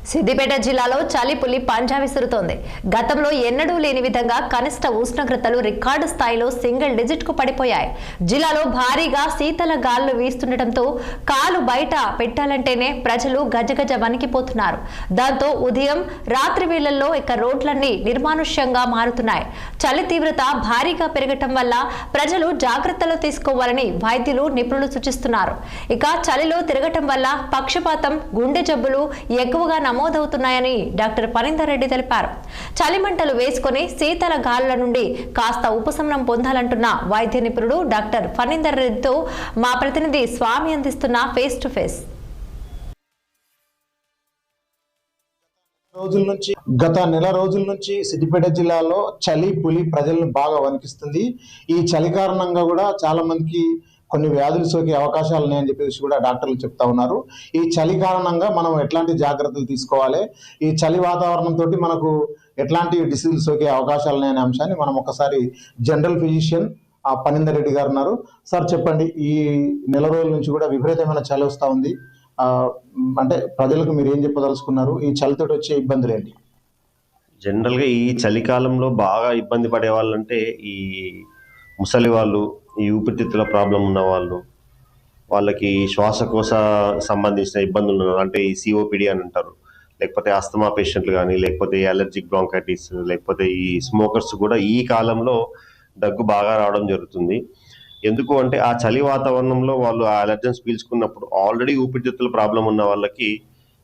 సిద్దిపేట జిల్లాలో చలిపులి పంజా విసురుతోంది. గతంలో ఎన్నడూ లేని విధంగా కనిష్ట ఉష్ణోగ్రతలు రికార్డు స్థాయిలో సింగిల్ డిజిట్ కు పడిపోయాయి. జిల్లాలో భారీగా శీతల గాలులు వీస్తుండటంతో కాలు బయట పెట్టాలంటేనే ప్రజలు గజగజ వణికిపోతున్నారు. దాంతో ఉదయం రాత్రి వేళల్లో ఇక రోడ్లన్నీ నిర్మానుష్యంగా మారుతున్నాయి. చలి తీవ్రత భారీగా పెరగటం వల్ల ప్రజలు జాగ్రత్తలు తీసుకోవాలని వైద్యులు నిపుణులు సూచిస్తున్నారు. ఇక చలిలో తిరగటం వల్ల పక్షపాతం, గుండె జబ్బులు ఎక్కువగా నమోదవుతున్నాయని డాక్టర్ ఫణీందర్ రెడ్డి తెలిపారు. చలిమంటలు వేసుకుని శీతల గాలుల నుండి కాస్త ఉపశమనం పొందాలంటున్న వైద్య నిపుణుడు డాక్టర్ ఫణీందర్ రెడ్డితో మా ప్రతినిధి స్వామి అందిస్తున్న ఫేస్ టు ఫేస్. గత నెల రోజుల నుంచి సిద్దిపేట జిల్లాలో చలి పులి ప్రజలను బాగా వణికిస్తుంది. ఈ చలి కారణంగా కూడా చాలా మందికి కొన్ని వ్యాధులు సోకే అవకాశాలు ఉన్నాయని చెప్పేసి కూడా డాక్టర్లు చెప్తా ఉన్నారు. ఈ చలి కారణంగా మనం ఎట్లాంటి జాగ్రత్తలు తీసుకోవాలి, ఈ చలి వాతావరణంతో మనకు ఎట్లాంటి డిసీజులు సోకే అవకాశాలు ఉన్నాయనే అంశాన్ని మనం ఒకసారి జనరల్ ఫిజిషియన్ ఫణీందర్ రెడ్డి గారు ఉన్నారు. సార్ చెప్పండి, ఈ నెల రోజుల నుంచి కూడా విపరీతమైన చలి వస్తూ ఉంది. అంటే ప్రజలకు మీరు ఏం చెప్పదలుచుకున్నారు? ఈ చలితో వచ్చే ఇబ్బందులు ఏంటి? జనరల్గా ఈ చలికాలంలో బాగా ఇబ్బంది పడే వాళ్ళంటే ఈ ముసలి వాళ్ళు, ఈ ఊపిరితిత్తుల ప్రాబ్లం ఉన్న వాళ్ళు, వాళ్ళకి శ్వాసకోశ సంబంధించిన ఇబ్బందులు అంటే ఈ సిఓపిడి అని అంటారు, లేకపోతే ఆస్తమా పేషెంట్లు కానీ, లేకపోతే అలర్జిక్ బ్రాంకైటిస్, లేకపోతే ఈ స్మోకర్స్ కూడా ఈ కాలంలో దగ్గు బాగా రావడం జరుగుతుంది. ఎందుకు అంటే ఆ చలి వాతావరణంలో వాళ్ళు ఆ అలర్జన్స్ పీల్చుకున్నప్పుడు ఆల్రెడీ ఊపిరితిత్తుల ప్రాబ్లం ఉన్న వాళ్ళకి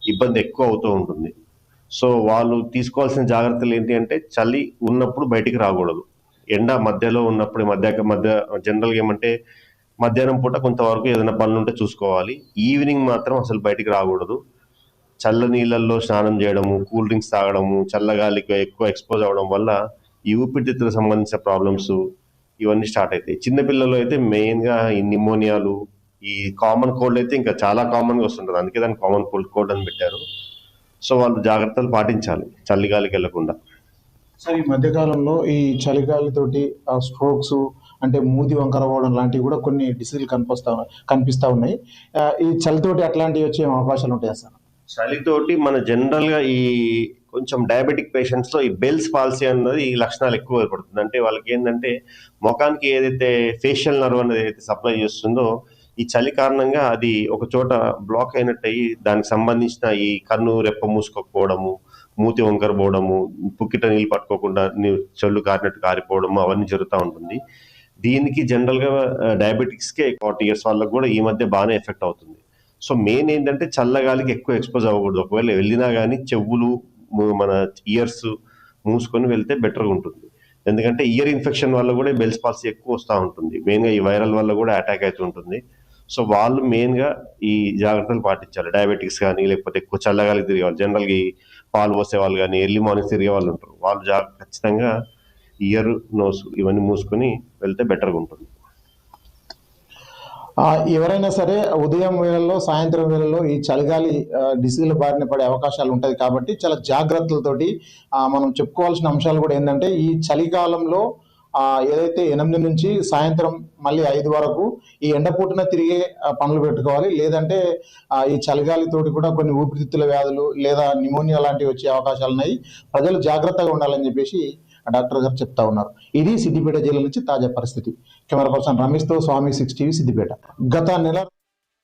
ఇబ్బంది ఎక్కువ అవుతూ ఉంటుంది. సో వాళ్ళు తీసుకోవాల్సిన జాగ్రత్తలు ఏంటి అంటే చలి ఉన్నప్పుడు బయటికి రాకూడదు. ఎండ మధ్యలో ఉన్నప్పుడు మధ్య జనరల్గా ఏమంటే మధ్యాహ్నం పూట కొంతవరకు ఏదైనా పనులు ఉంటే చూసుకోవాలి. ఈవినింగ్ మాత్రం అసలు బయటికి రాకూడదు. చల్ల నీళ్ళల్లో స్నానం చేయడము, కూల్ డ్రింక్స్ తాగడము, చల్లగాలికి ఎక్కువ ఎక్స్పోజ్ అవ్వడం వల్ల ఈ ఊపిరితిత్తులకు సంబంధించిన ప్రాబ్లమ్స్ ఇవన్నీ స్టార్ట్ అవుతాయి. చిన్నపిల్లలు అయితే మెయిన్గా ఈ నిమోనియాలు, ఈ కామన్ కోల్డ్ అయితే ఇంకా చాలా కామన్గా వస్తుంటుంది. అందుకే దాన్ని కామన్ కోల్డ్ అని పెట్టారు. సో వాళ్ళు జాగ్రత్తలు పాటించాలి చలిగాలికి వెళ్లకుండా. సార్, ఈ మధ్యకాలంలో ఈ చలిగాలితోటి స్ట్రోక్స్ అంటే మూతి వంకర పోవడం లాంటివి కూడా కొన్ని డిసీజులు కనిపిస్తా ఉన్నాయి. ఈ చలితోటి అట్లాంటివి వచ్చే అవకాశాలు ఉంటాయా సార్? చలితోటి మన జనరల్గా ఈ కొంచెం డయాబెటిక్ పేషెంట్స్లో ఈ బెల్స్ పాలసీ అన్నది ఈ లక్షణాలు ఎక్కువ ఏర్పడుతుంది. అంటే వాళ్ళకి ఏంటంటే ముఖానికి ఏదైతే ఫేషియల్ నర్వ్ అనేది ఏదైతే సప్లై చేస్తుందో ఈ చలి కారణంగా అది ఒక చోట బ్లాక్ అయినట్టు అయ్యి దానికి సంబంధించిన ఈ కన్ను రెప్ప మూసుకోకపోవడము, మూతి వంకర పోవడము, పుక్కిట నీళ్ళు పట్టుకోకుండా చెళ్ళు కారినట్టు కారిపోవడము అవన్నీ జరుగుతూ ఉంటుంది. దీనికి జనరల్గా డయాబెటిక్స్కే 40 years వాళ్ళకు కూడా ఈ మధ్య బాగానే ఎఫెక్ట్ అవుతుంది. సో మెయిన్ ఏంటంటే చల్లగాలికి ఎక్కువ ఎక్స్పోజ్ అవ్వకూడదు. ఒకవేళ వెళ్ళినా కానీ చెవులు, మన ఇయర్స్ మూసుకొని వెళ్తే బెటర్గా ఉంటుంది. ఎందుకంటే ఇయర్ ఇన్ఫెక్షన్ వల్ల కూడా బెల్స్ పాలసీ ఎక్కువ వస్తూ ఉంటుంది. మెయిన్గా ఈ వైరల్ వల్ల కూడా అటాక్ అవుతూ ఉంటుంది. సో వాళ్ళు మెయిన్గా ఈ జాగ్రత్తలు పాటించాలి. డయాబెటిక్స్ కానీ, లేకపోతే ఎక్కువ చల్లగాలికి తిరిగే వాళ్ళు, జనరల్గా ఈ పాలు పోసే వాళ్ళు కానీ, ఎర్లీ మార్నింగ్ తిరిగే వాళ్ళు ఉంటారు, వాళ్ళు ఖచ్చితంగా ఇయర్, నోస్ ఇవన్నీ మూసుకొని వెళ్తే బెటర్గా ఉంటుంది. ఎవరైనా సరే ఉదయం వేళల్లో, సాయంత్రం వేళల్లో ఈ చలిగాలి డిసీజుల బారిన పడే అవకాశాలు ఉంటాయి. కాబట్టి చాలా జాగ్రత్తలతోటి మనం చెప్పుకోవాల్సిన అంశాలు కూడా ఏంటంటే ఈ చలికాలంలో ఏదైతే 8 నుంచి సాయంత్రం మళ్ళీ 5 వరకు ఈ ఎండపూటన తిరిగే పనులు పెట్టుకోవాలి. లేదంటే ఈ చలిగాలితోటి కూడా కొన్ని ఊపిరితిత్తుల వ్యాధులు లేదా నిమోనియా లాంటివి వచ్చే అవకాశాలు ఉన్నాయి. ప్రజలు జాగ్రత్తగా ఉండాలని చెప్పేసి డాక్టర్ గారు చెప్తా ఉన్నారు. ఇది సిద్దిపేట జిల్లా నుంచి తాజా పరిస్థితి. కెమెరా పర్సన్ రమేష్తో స్వామి, 6 TV సిద్దిపేట. గత నెల